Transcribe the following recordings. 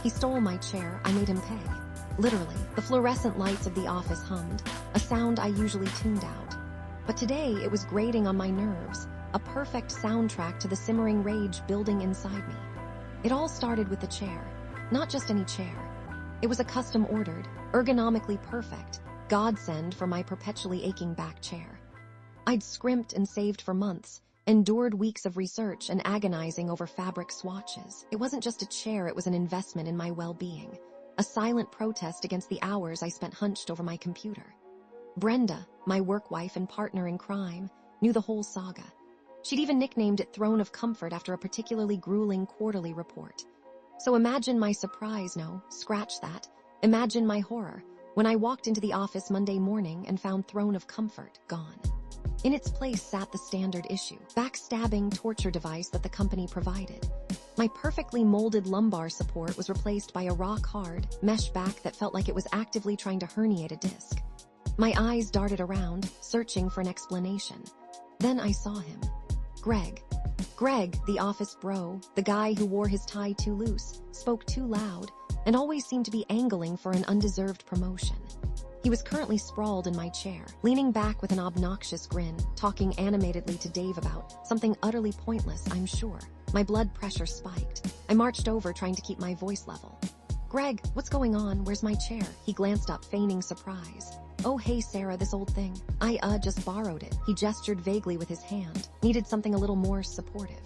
He stole my chair, I made him pay. Literally, the fluorescent lights of the office hummed, a sound I usually tuned out. But today it was grating on my nerves, a perfect soundtrack to the simmering rage building inside me. It all started with the chair. Not just any chair. It was a custom-ordered, ergonomically perfect, godsend for my perpetually aching back chair. I'd scrimped and saved for months, endured weeks of research and agonizing over fabric swatches. It wasn't just a chair, it was an investment in my well-being. A silent protest against the hours I spent hunched over my computer. Brenda, my work wife and partner in crime, knew the whole saga. She'd even nicknamed it Throne of Comfort after a particularly grueling quarterly report. So imagine my surprise, no, scratch that. Imagine my horror when I walked into the office Monday morning and found Throne of Comfort gone. In its place sat the standard issue, backstabbing torture device that the company provided. My perfectly molded lumbar support was replaced by a rock-hard, mesh back that felt like it was actively trying to herniate a disc. My eyes darted around, searching for an explanation. Then I saw him. Greg, the office bro, the guy who wore his tie too loose, spoke too loud, and always seemed to be angling for an undeserved promotion. He was currently sprawled in my chair, leaning back with an obnoxious grin, talking animatedly to Dave about something utterly pointless, I'm sure. My blood pressure spiked. I marched over, trying to keep my voice level. Greg, what's going on? Where's my chair? He glanced up, feigning surprise. Oh, hey, Sarah, this old thing. I just borrowed it. He gestured vaguely with his hand. Needed something a little more supportive.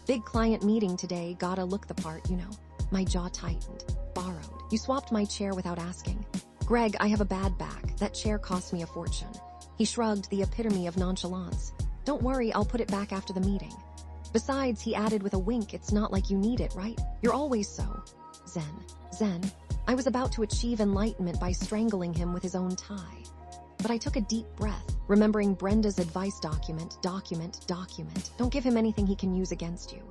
Big client meeting today, gotta look the part, you know. My jaw tightened. Borrowed. You swapped my chair without asking. Greg, I have a bad back. That chair cost me a fortune. He shrugged, the epitome of nonchalance. Don't worry, I'll put it back after the meeting. Besides, he added with a wink, it's not like you need it, right? You're always so. Zen. I was about to achieve enlightenment by strangling him with his own tie. But I took a deep breath, remembering Brenda's advice document. Don't give him anything he can use against you.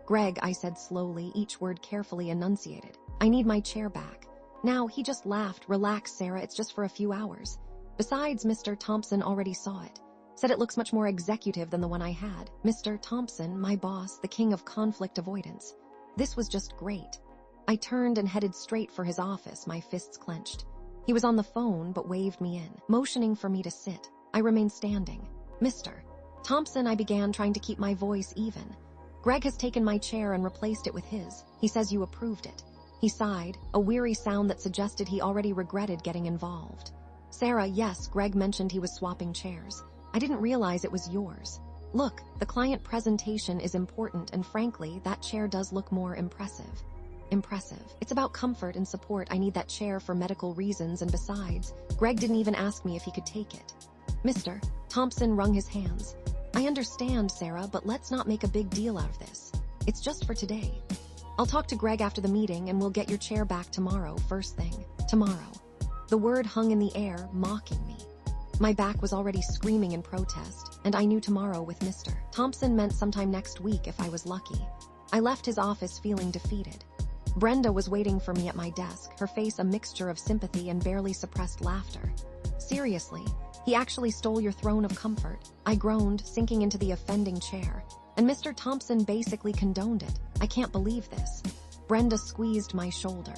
Greg, I said slowly, each word carefully enunciated. I need my chair back. Now, he just laughed. Relax, Sarah, it's just for a few hours. Besides, Mr. Thompson already saw it. Said it looks much more executive than the one I had. Mr. Thompson, my boss, the king of conflict avoidance. This was just great. I turned and headed straight for his office, my fists clenched. He was on the phone, but waved me in, motioning for me to sit. I remained standing. Mr. Thompson, I began, trying to keep my voice even. Greg has taken my chair and replaced it with his. He says you approved it. He sighed, a weary sound that suggested he already regretted getting involved. Sarah, yes, Greg mentioned he was swapping chairs. I didn't realize it was yours. Look, the client presentation is important, and frankly, that chair does look more impressive. It's about comfort and support. I need that chair for medical reasons, and besides, Greg didn't even ask me if he could take it. Mr. Thompson wrung his hands. I understand, Sarah, but let's not make a big deal out of this. It's just for today. I'll talk to Greg after the meeting and we'll get your chair back tomorrow, first thing. Tomorrow. The word hung in the air, mocking me. My back was already screaming in protest, and I knew tomorrow with Mr. Thompson meant sometime next week if I was lucky. I left his office feeling defeated. Brenda was waiting for me at my desk, her face a mixture of sympathy and barely suppressed laughter. Seriously, he actually stole your throne of comfort. I groaned, sinking into the offending chair, and Mr. Thompson basically condoned it. I can't believe this. Brenda squeezed my shoulder.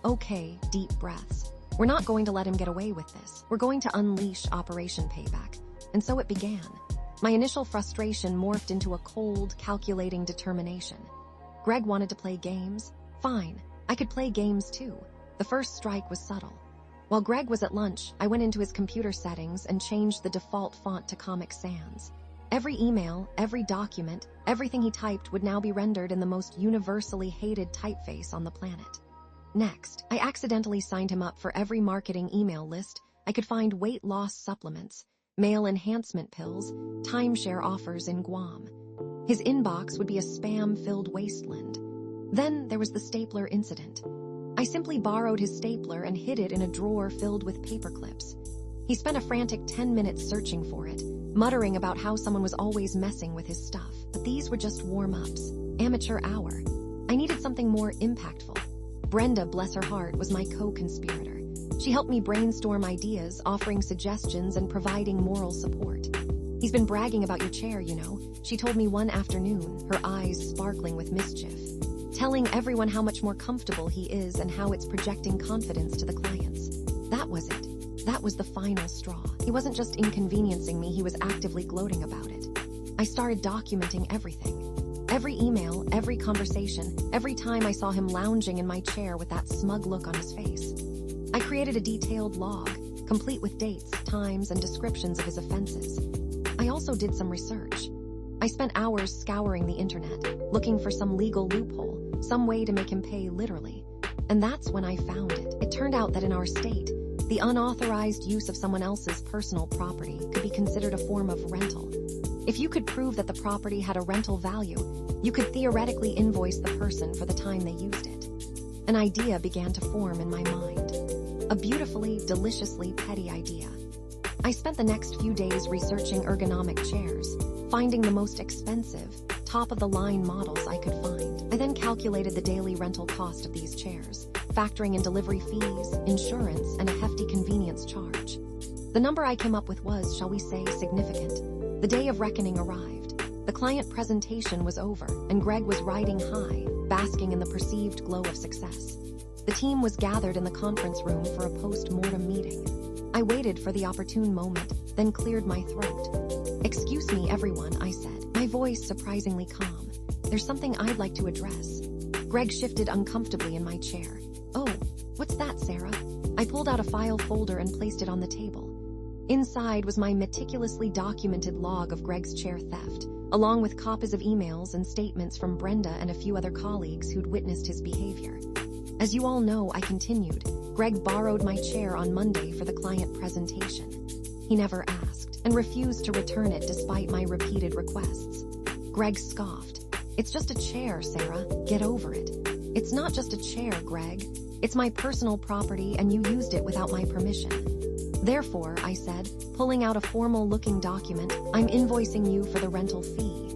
Okay, deep breaths. We're not going to let him get away with this. We're going to unleash Operation Payback. And so it began. My initial frustration morphed into a cold, calculating determination. Greg wanted to play games. Fine, I could play games too. The first strike was subtle. While Greg was at lunch, I went into his computer settings and changed the default font to Comic Sans. Every email, every document, everything he typed would now be rendered in the most universally hated typeface on the planet. Next, I accidentally signed him up for every marketing email list I could find: weight loss supplements, male enhancement pills, timeshare offers in Guam. His inbox would be a spam-filled wasteland. Then there was the stapler incident. I simply borrowed his stapler and hid it in a drawer filled with paper clips. He spent a frantic 10 minutes searching for it, muttering about how someone was always messing with his stuff. But these were just warm-ups. Amateur hour. I needed something more impactful. Brenda, bless her heart, was my co-conspirator. She helped me brainstorm ideas, offering suggestions and providing moral support. He's been bragging about your chair, you know. She told me one afternoon, her eyes sparkling with mischief. telling everyone how much more comfortable he is and how it's projecting confidence to the clients. That was it. That was the final straw. He wasn't just inconveniencing me, he was actively gloating about it. I started documenting everything. Every email, every conversation, every time I saw him lounging in my chair with that smug look on his face. I created a detailed log, complete with dates, times, and descriptions of his offenses. I also did some research. I spent hours scouring the internet, looking for some legal loophole, some way to make him pay literally. And that's when I found it. It turned out that in our state, the unauthorized use of someone else's personal property could be considered a form of rental. If you could prove that the property had a rental value, you could theoretically invoice the person for the time they used it. An idea began to form in my mind. A beautifully, deliciously petty idea. I spent the next few days researching ergonomic chairs, finding the most expensive, top-of-the-line models I could find. I then calculated the daily rental cost of these chairs, factoring in delivery fees, insurance, and a hefty convenience charge. The number I came up with was, shall we say, significant. The day of reckoning arrived. The client presentation was over, and Greg was riding high, basking in the perceived glow of success. The team was gathered in the conference room for a post-mortem meeting. I waited for the opportune moment, then cleared my throat. "Excuse me, everyone," I said, my voice surprisingly calm. "There's something I'd like to address." Greg shifted uncomfortably in my chair. "Oh, what's that, Sarah?" I pulled out a file folder and placed it on the table. Inside was my meticulously documented log of Greg's chair theft, along with copies of emails and statements from Brenda and a few other colleagues who'd witnessed his behavior. "As you all know," I continued, "Greg borrowed my chair on Monday for the client presentation. He never asked, and refused to return it despite my repeated requests." Greg scoffed. "It's just a chair, Sarah. Get over it." "It's not just a chair, Greg. It's my personal property and you used it without my permission. Therefore," I said, pulling out a formal-looking document, "I'm invoicing you for the rental fee."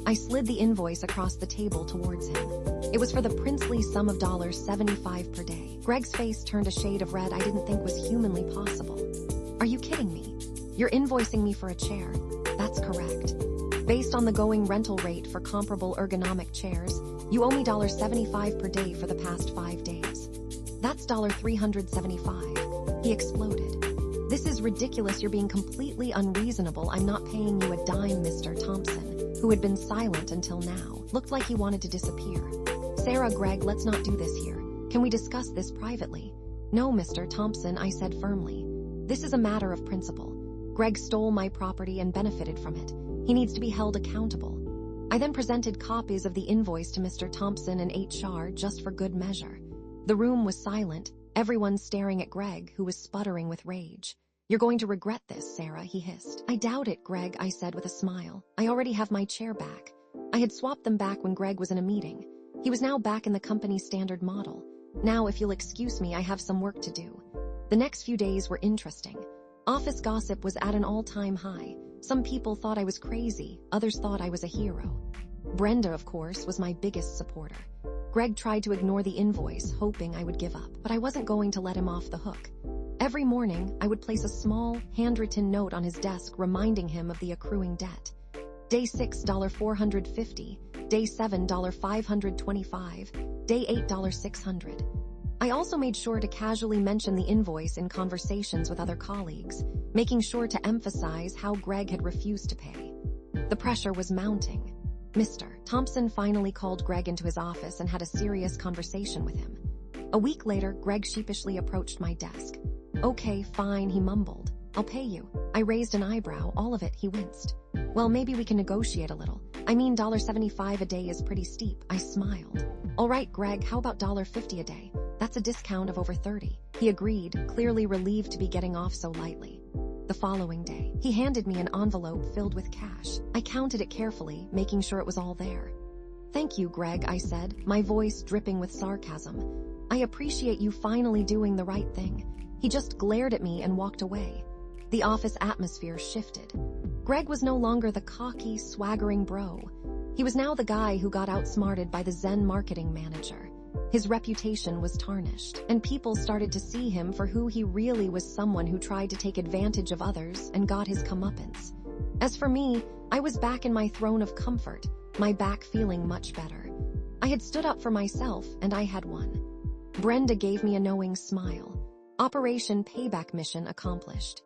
I slid the invoice across the table towards him. It was for the princely sum of $75 per day. Greg's face turned a shade of red I didn't think was humanly possible. "Are you kidding me? You're invoicing me for a chair?" "That's correct. Based on the going rental rate for comparable ergonomic chairs, you owe me $75 per day for the past 5 days. That's $375. He exploded. "This is ridiculous. You're being completely unreasonable. I'm not paying you a dime." Mr. Thompson, who had been silent until now, looked like he wanted to disappear. "Sarah, Greg, let's not do this here. Can we discuss this privately?" "No, Mr. Thompson," I said firmly. "This is a matter of principle. Greg stole my property and benefited from it. He needs to be held accountable." I then presented copies of the invoice to Mr. Thompson and HR just for good measure. The room was silent, everyone staring at Greg, who was sputtering with rage. "You're going to regret this, Sarah," he hissed. "I doubt it, Greg," I said with a smile. "I already have my chair back." I had swapped them back when Greg was in a meeting. He was now back in the company's standard model. "Now, if you'll excuse me, I have some work to do." The next few days were interesting. Office gossip was at an all-time high. Some people thought I was crazy, others thought I was a hero. Brenda, of course, was my biggest supporter. Greg tried to ignore the invoice, hoping I would give up, but I wasn't going to let him off the hook. Every morning, I would place a small, handwritten note on his desk reminding him of the accruing debt. Day 6, $450, day 7, $525, day 8, $600. I also made sure to casually mention the invoice in conversations with other colleagues, making sure to emphasize how Greg had refused to pay. The pressure was mounting. Mr. Thompson finally called Greg into his office and had a serious conversation with him. A week later, Greg sheepishly approached my desk. "Okay, fine," he mumbled. "I'll pay you." I raised an eyebrow. "All of it," he winced. "Well, maybe we can negotiate a little. I mean, $75 a day is pretty steep." I smiled. "All right, Greg, how about $50 a day? That's a discount of over 30. He agreed, clearly relieved to be getting off so lightly. The following day, he handed me an envelope filled with cash. I counted it carefully, making sure it was all there. "Thank you, Greg," I said, my voice dripping with sarcasm. "I appreciate you finally doing the right thing." He just glared at me and walked away. The office atmosphere shifted. Greg was no longer the cocky, swaggering bro. He was now the guy who got outsmarted by the Zen marketing manager. His reputation was tarnished, and people started to see him for who he really was, someone who tried to take advantage of others and got his comeuppance. As for me, I was back in my throne of comfort, my back feeling much better. I had stood up for myself, and I had won. Brenda gave me a knowing smile. Operation Payback mission accomplished.